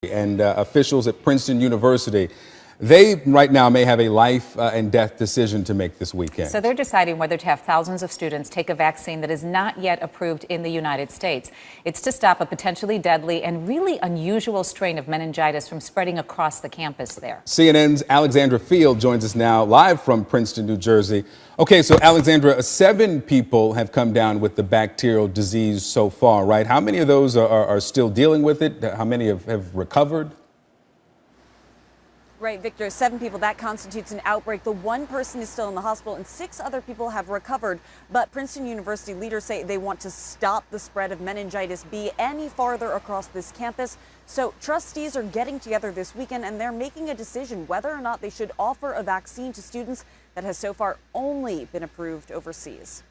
And officials at Princeton University, they right now may have a life and death decision to make this weekend. So they're deciding whether to have thousands of students take a vaccine that is not yet approved in the United States. It's to stop a potentially deadly and really unusual strain of meningitis from spreading across the campus there. CNN's Alexandra Field joins us now live from Princeton, New Jersey. Okay, so Alexandra, 7 people have come down with the bacterial disease so far, right? How many of those are still dealing with it? How many have recovered? Right, Victor, 7 people, that constitutes an outbreak. The 1 person is still in the hospital and 6 other people have recovered. But Princeton University leaders say they want to stop the spread of meningitis B any farther across this campus. So trustees are getting together this weekend and they're making a decision whether or not they should offer a vaccine to students that has so far only been approved overseas.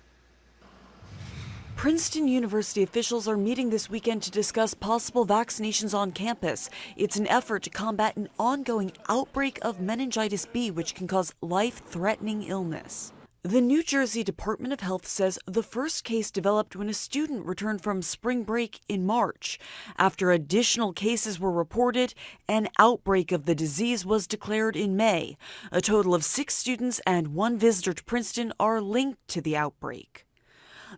Princeton University officials are meeting this weekend to discuss possible vaccinations on campus. It's an effort to combat an ongoing outbreak of meningitis B, which can cause life-threatening illness. The New Jersey Department of Health says the first case developed when a student returned from spring break in March. After additional cases were reported, an outbreak of the disease was declared in May. A total of 6 students and 1 visitor to Princeton are linked to the outbreak.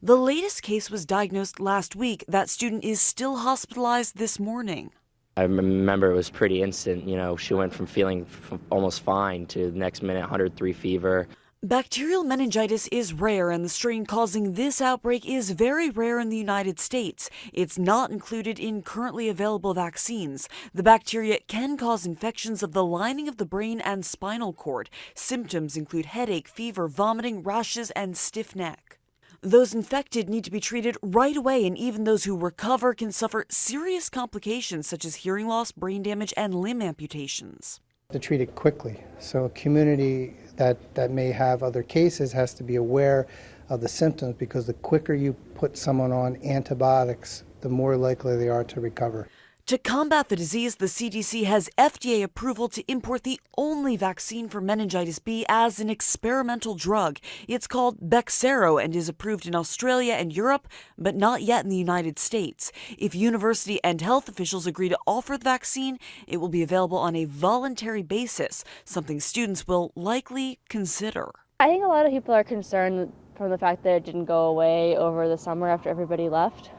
The latest case was diagnosed last week. That student is still hospitalized this morning. I remember it was pretty instant. You know, she went from feeling almost fine to the next minute 103 fever. Bacterial meningitis is rare, and the strain causing this outbreak is very rare in the United States. It's not included in currently available vaccines. The bacteria can cause infections of the lining of the brain and spinal cord. Symptoms include headache, fever, vomiting, rashes, and stiff neck. Those infected need to be treated right away, and even those who recover can suffer serious complications such as hearing loss, brain damage, and limb amputations. To treat it quickly, so a community that may have other cases has to be aware of the symptoms, because the quicker you put someone on antibiotics, the more likely they are to recover. To combat the disease, the CDC has FDA approval to import the only vaccine for meningitis B as an experimental drug. It's called Bexsero and is approved in Australia and Europe, but not yet in the United States. If university and health officials agree to offer the vaccine, it will be available on a voluntary basis, something students will likely consider. I think a lot of people are concerned from the fact that it didn't go away over the summer after everybody left.